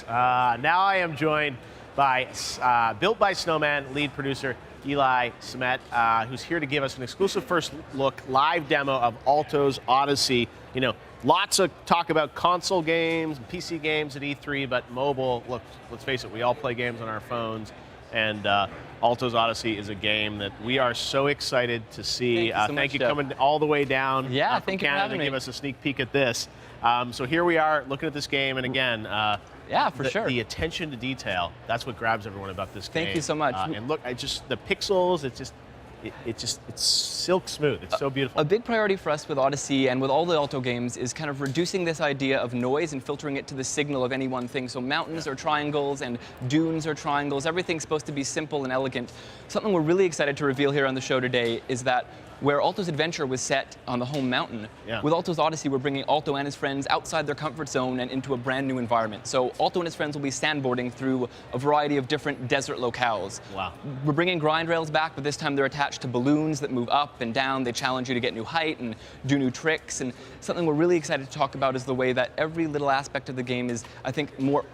Now I am joined by Built by Snowman lead producer Eli Smet, who's here to give us an exclusive first look live demo of Alto's Odyssey. You know, lots of talk about console games and PC games at E3, but mobile, look, let's face it, we all play games on our phones, and Alto's Odyssey is a game that we are so excited to see. Thank you coming all the way down from Canada to give us a sneak peek at this. So here we are looking at this game, and again, the attention to detail, that's what grabs everyone about this game. Thank you so much. And look, the pixels, it's silk smooth. It's so beautiful. A big priority for us with Odyssey and with all the Alto games is kind of reducing this idea of noise and filtering it to the signal of any one thing. So mountains are triangles and dunes are triangles. Everything's supposed to be simple and elegant. Something we're really excited to reveal here on the show today is that where Alto's adventure was set on the home mountain, with Alto's Odyssey, we're bringing Alto and his friends outside their comfort zone and into a brand new environment. So Alto and his friends will be sandboarding through a variety of different desert locales. Wow. We're bringing grind rails back, but this time they're attached to balloons that move up and down. They challenge you to get new height and do new tricks. And something we're really excited to talk about is the way that every little aspect of the game is, I think, more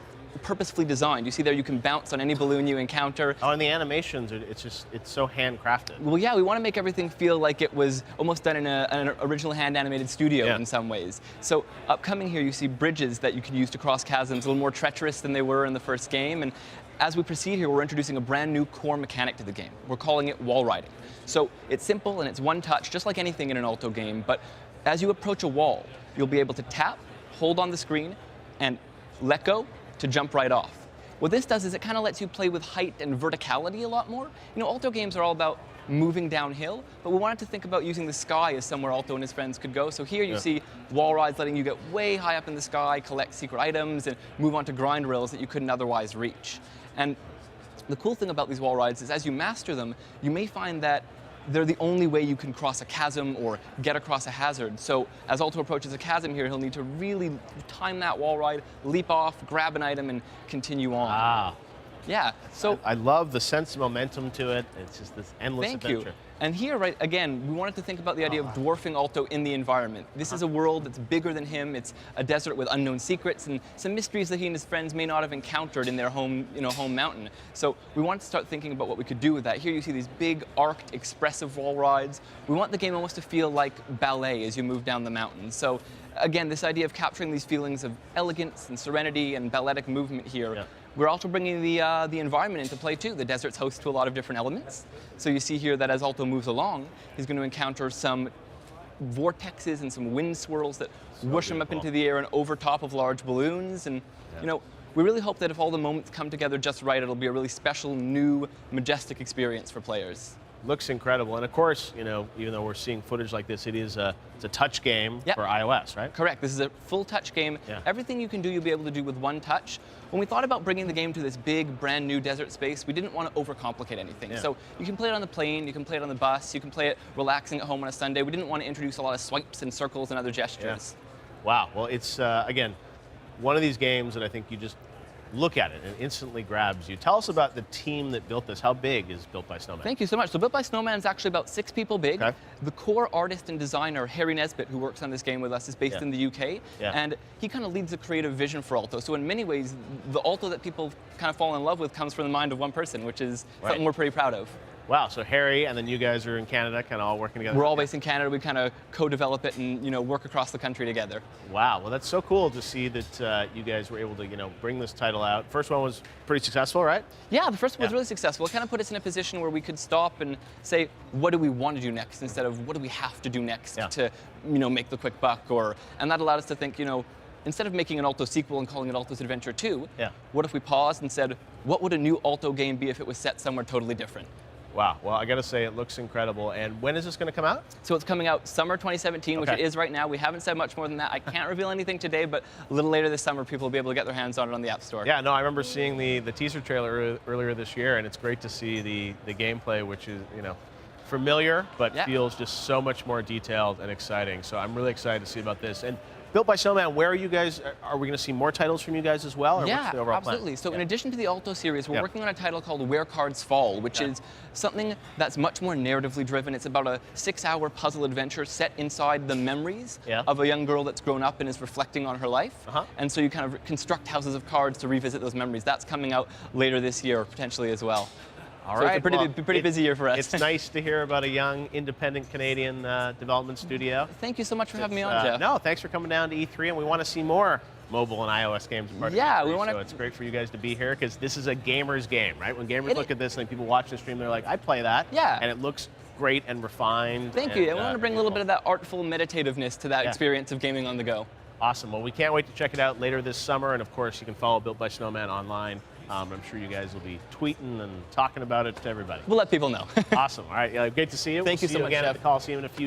purposefully designed. You see there, you can bounce on any balloon you encounter. Oh, and the animations, it's so handcrafted. Well, yeah, we want to make everything feel like it was almost done in an original hand-animated studio in some ways. So upcoming here, you see bridges that you can use to cross chasms, a little more treacherous than they were in the first game. And as we proceed here, we're introducing a brand new core mechanic to the game. We're calling it wall riding. So it's simple and it's one touch, just like anything in an Alto game, but as you approach a wall, you'll be able to tap, hold on the screen, and let go to jump right off. What this does is it kind of lets you play with height and verticality a lot more. You know, Alto games are all about moving downhill, but we wanted to think about using the sky as somewhere Alto and his friends could go. So here you see wall rides letting you get way high up in the sky, collect secret items, and move on to grind rails that you couldn't otherwise reach. And the cool thing about these wall rides is as you master them, you may find that they're the only way you can cross a chasm or get across a hazard. So as Alto approaches a chasm here, he'll need to really time that wall ride, leap off, grab an item, and continue on. Ah. Yeah. So I love the sense of momentum to it. It's just this endless adventure. Thank you. And here, right, again, we wanted to think about the idea of dwarfing Alto in the environment. This is a world that's bigger than him. It's a desert with unknown secrets and some mysteries that he and his friends may not have encountered in their home mountain. So we wanted to start thinking about what we could do with that. Here you see these big, arced, expressive wall rides. We want the game almost to feel like ballet as you move down the mountain. So again, this idea of capturing these feelings of elegance and serenity and balletic movement here. We're also bringing the environment into play too. The desert's host to a lot of different elements. So you see here that as Alto moves along, he's going to encounter some vortexes and some wind swirls that whoosh him up into the air and over top of large balloons. And you know, we really hope that if all the moments come together just right, it'll be a really special, new, majestic experience for players. Looks incredible, and of course, you know, even though we're seeing footage like this, it's a touch game for iOS, right? Correct. This is a full touch game. Everything you can do, you'll be able to do with one touch. When we thought about bringing the game to this big, brand new desert space, we didn't want to overcomplicate anything. So you can play it on the plane, you can play it on the bus, you can play it relaxing at home on a Sunday. We didn't want to introduce a lot of swipes and circles and other gestures. Wow. Well, it's again one of these games that I think you just look at it and it instantly grabs you. Tell us about the team that built this. How big is Built by Snowman? Thank you so much. So Built by Snowman is actually about 6 people big. The core artist and designer, Harry Nesbitt, who works on this game with us, is based in the UK. And he kind of leads the creative vision for Alto. So in many ways, the Alto that people kind of fall in love with comes from the mind of one person, which is something we're pretty proud of. Wow, so Harry and then you guys are in Canada, kind of all working together? We're all based in Canada. We kind of co-develop it and, you know, work across the country together. Wow, well that's so cool to see that you guys were able to, you know, bring this title out. First one was pretty successful, right? Yeah, the first one was really successful. It kind of put us in a position where we could stop and say, what do we want to do next instead of what do we have to do next to, you know, make the quick buck, and that allowed us to think, you know, instead of making an Alto sequel and calling it Alto's Adventure 2, what if we paused and said, what would a new Alto game be if it was set somewhere totally different? Wow, well, I gotta say, it looks incredible. And when is this gonna come out? So it's coming out summer 2017, which it is right now. We haven't said much more than that. I can't reveal anything today, but a little later this summer, people will be able to get their hands on it on the App Store. Yeah, no, I remember seeing the teaser trailer earlier this year, and it's great to see the gameplay, which is, you know, familiar, but feels just so much more detailed and exciting. So I'm really excited to see about this. And Built by Snowman, where are you guys? Are we going to see more titles from you guys as well? Or Yeah, what's the overall absolutely. plan? So in addition to the Alto series, we're Yeah. working on a title called Where Cards Fall, which is something that's much more narratively driven. It's about a 6-hour puzzle adventure set inside the memories of a young girl that's grown up and is reflecting on her life. And so you kind of construct houses of cards to revisit those memories. That's coming out later this year, potentially as well. All So right. it's a pretty busy year for us. It's nice to hear about a young, independent Canadian development studio. Thank you so much for having me on, Jeff. No, thanks for coming down to E3, and we want to see more mobile and iOS games in part of Yeah, E3, we want to. So it's great for you guys to be here because this is a gamer's game, right? When gamers look at this and people watch the stream, they're like, I play that. Yeah. And it looks great and refined. Thank you. I want to bring a little bit of that artful meditativeness to that experience of gaming on the go. Awesome. Well, we can't wait to check it out later this summer, and of course, you can follow Built by Snowman online. I'm sure you guys will be tweeting and talking about it to everybody. We'll let people know. Awesome. All right. Great to see you. Thank you see so much, again Jeff. at the Coliseum in a few